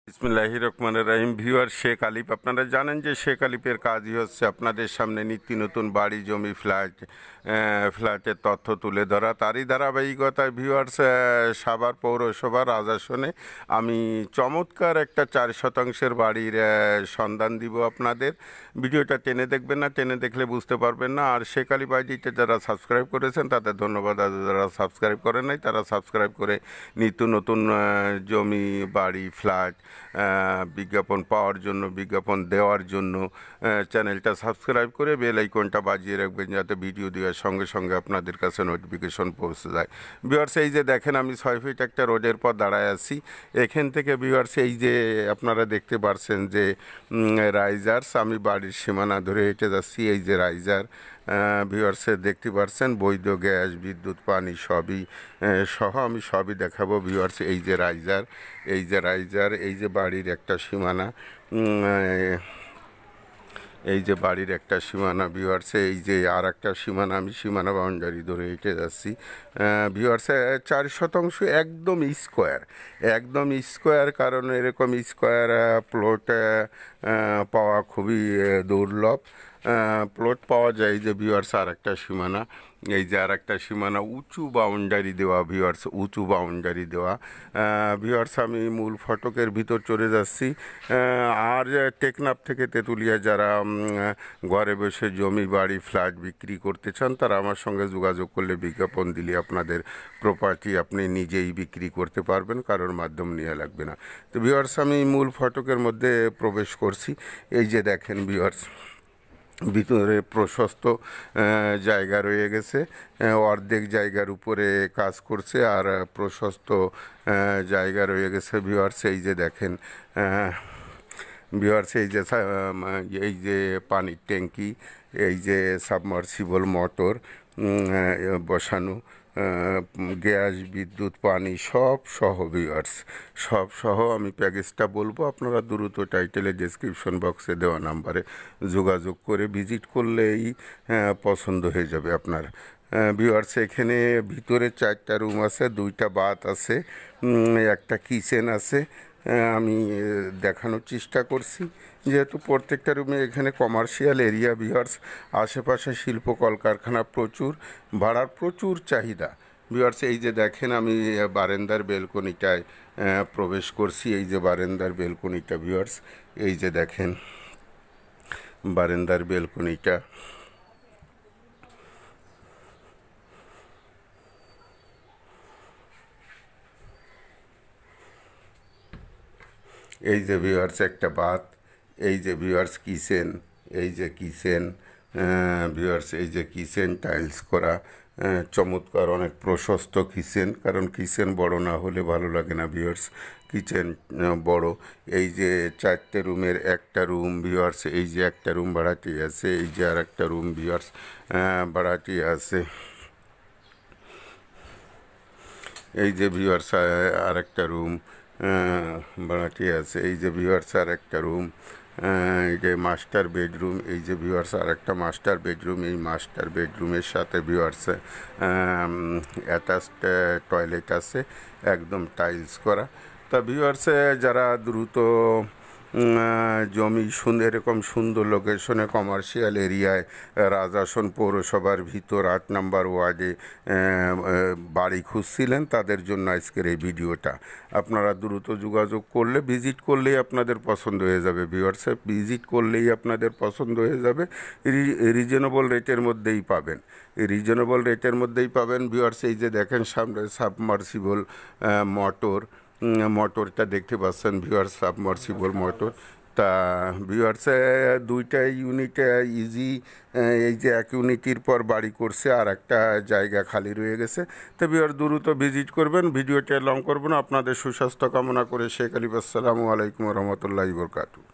বিসমিল্লাহির রহমানির রহিম। ভিউয়ার শেখ আলিফ, আপনারা জানেন যে শেখ আলিফের কাজই হচ্ছে আপনাদের সামনে নিত্য নতুন বাড়ি, জমি, ফ্ল্যাটের তথ্য তুলে ধরা। তারই ধারাবাহিকতায় ভিউয়ার্স সাভার পৌরসভার রাজাসনে আমি চমৎকার একটা 4 শতাংশের বাড়ির সন্ধান দিব আপনাদের। ভিডিওটা টেনে দেখবেন না, টেনে দেখলে বুঝতে পারবেন না। আর শেখ আলিফ আইডিতে যারা সাবস্ক্রাইব করেছেন তাদের ধন্যবাদ, আর যারা সাবস্ক্রাইব করেন নাই তারা সাবস্ক্রাইব করে নিত্য নতুন জমি, বাড়ি, ফ্ল্যাট বিজ্ঞাপন পাওয়ার জন্য, বিজ্ঞাপন দেওয়ার জন্য চ্যানেলটা সাবস্ক্রাইব করে বেল আইকনটা বাজিয়ে রাখবেন, যাতে ভিডিও দেওয়ার সঙ্গে সঙ্গে আপনাদের কাছে নোটিফিকেশন পৌঁছে যায়। ভিউয়ার্স, এই যে দেখেন আমি 6 ফিট একটা রোডের পর দাঁড়ায় আছি। এখান থেকে ভিউয়ার্স এই যে আপনারা দেখতে পাচ্ছেন যে রাইজার্স, আমি বাড়ির সীমানা ধরে হেঁটে যাচ্ছি। এই যে রাইজার ভিউয়ার্সে দেখতে পাচ্ছেন, বৈধ গ্যাস, বিদ্যুৎ, পানি সবই সহ আমি সবই দেখাবো ভিউয়ার্স। এই যে রাইজার, এই যে রাইজার, এই যে বাড়ির একটা সীমানা, এই যে বাড়ির একটা সীমানা ভিউয়ার্সে, এই যে আর একটা সীমানা, আমি সীমানা বাউন্ডারি ধরে হেঁটে যাচ্ছি ভিউয়ার্সে। 4 শতাংশ একদম স্কোয়ার, একদম স্কোয়ার, কারণ এরকম স্কোয়ার প্লট পাওয়া খুবই দুর্লভ। প্লট পাওয়া যায়। যে ভিউয়ার্স আর একটা সীমানা, এই যে আর একটা সীমানা, উঁচু বাউন্ডারি দেওয়া ভিউয়ার্স, উঁচু বাউন্ডারি দেওয়া ভিউয়ার্স। আমি মূল ফটকের ভিতর চলে যাচ্ছি। আর টেকনাফ থেকে তেঁতুলিয়া যারা ঘরে বসে জমি, বাড়ি, ফ্ল্যাট বিক্রি করতে চান তারা আমার সঙ্গে যোগাযোগ করলে, বিজ্ঞাপন দিলে আপনাদের প্রপার্টি আপনি নিজেই বিক্রি করতে পারবেন, কারোর মাধ্যম নিয়ে লাগবে না। তো ভিউয়ার্স, আমি মূল ফটকের মধ্যে প্রবেশ করছি। এই যে দেখেন ভিউয়ার্স, ভিতরে প্রশস্ত জায়গা রয়ে গেছে, অর্ধেক জায়গার উপরে কাজ করছে, আর প্রশস্ত জায়গা রয়ে গেছে ভিউয়ার্স। এই যে দেখেন ভিউয়ার্স, এই যে পানির ট্যাঙ্কি, এই যে সাবমার্সিবল মোটর বসানো, গ্যাস, বিদ্যুৎ, পানি সব সহ ভিউয়ার্স, সব সহ আমি প্যাকেজটা বলবো। আপনারা দ্রুত টাইটেলে ডেসক্রিপশন বক্সে দেওয়া নাম্বারে যোগাযোগ করে ভিজিট করলেই পছন্দ হয়ে যাবে আপনার ভিউয়ার্স। এখানে ভিতরে 4টা রুম আছে, 2টা বাথ আছে, একটা কিচেন আছে। আমি দেখানোর চেষ্টা করছি, যেহেতু প্রত্যেকটা রুমে এখানে কমার্শিয়াল এরিয়া ভিউয়ার্স, আশেপাশে শিল্প কলকারখানা প্রচুর, ভাড়ার প্রচুর চাহিদা ভিউয়ার্স। এই যে দেখেন আমি বারান্দার বেলকনিটায় প্রবেশ করছি। এই যে বারান্দার বেলকনিটা ভিউয়ার্স, এই যে দেখেন বারান্দার বেলকনিটা। এই যে ভিউয়ার্স একটা বাথ, এই যে ভিউয়ার্স কিচেন, এই যে কিচেন ভিউয়ার্স, এই যে কিচেন টাইলস করা, চমৎকার, অনেক প্রশস্ত কিচেন, কারণ কিচেন বড় না হলে ভালো লাগে না ভিউয়ার্স। কিচেন বড়। এই যে 4টে রুমের একটা রুম ভিউয়ার্স, এই যে একটা রুম ভাড়াটি আছে, এই যে আর একটা রুম ভিউয়ার্স ভাড়াটি আছে। এই যে ভিউয়ার্স আর একটা রুম ভাড়াটি আছে। এই যে ভিউয়ার্স আর একটা রুম, এই যে মাস্টার বেডরুম, এই যে ভিউয়ার্স আর একটা মাস্টার বেডরুম। এই মাস্টার বেডরুমের সাথে ভিউয়ার্স অ্যাটাচড টয়লেট আছে, একদম টাইলস করা। তা ভিউয়ার্সে যারা দ্রুত জমি এরকম সুন্দর লোকেশনে কমার্শিয়াল এরিয়ায় রাজাসন পৌরসভার ভিতর 8 নম্বর ওয়ার্ডে বাড়ি খুঁজছিলেন, তাদের জন্য আজকের এই ভিডিওটা। আপনারা দ্রুত যোগাযোগ করলে, ভিজিট করলেই আপনাদের পছন্দ হয়ে যাবে ভিউয়ার্সে, ভিজিট করলেই আপনাদের পছন্দ হয়ে যাবে। রিজনেবল রেটের মধ্যেই পাবেন, রিজনেবল রেটের মধ্যেই পাবেন ভিউয়ার্স। এই যে দেখেন সামনে সাবমার্সিবল মোটরটা দেখতে পাচ্ছেন ভিউয়ার্স, সাবমার্সিবল মোটর। তা ভিউয়ার্সে 2টা ইউনিটে ইজি, এই যে 1 ইউনিটির পর বাড়ি করছে, আর একটা জায়গা খালি রয়ে গেছে। তো ভিউয়ার দ্রুত ভিজিট করবেন। ভিডিওটা লং করবেন। আপনাদের সুস্বাস্থ্য কামনা করে শেখ আলিফ, আসসালামু আলাইকুম রহমতুল্লাহি বরকাতুহু।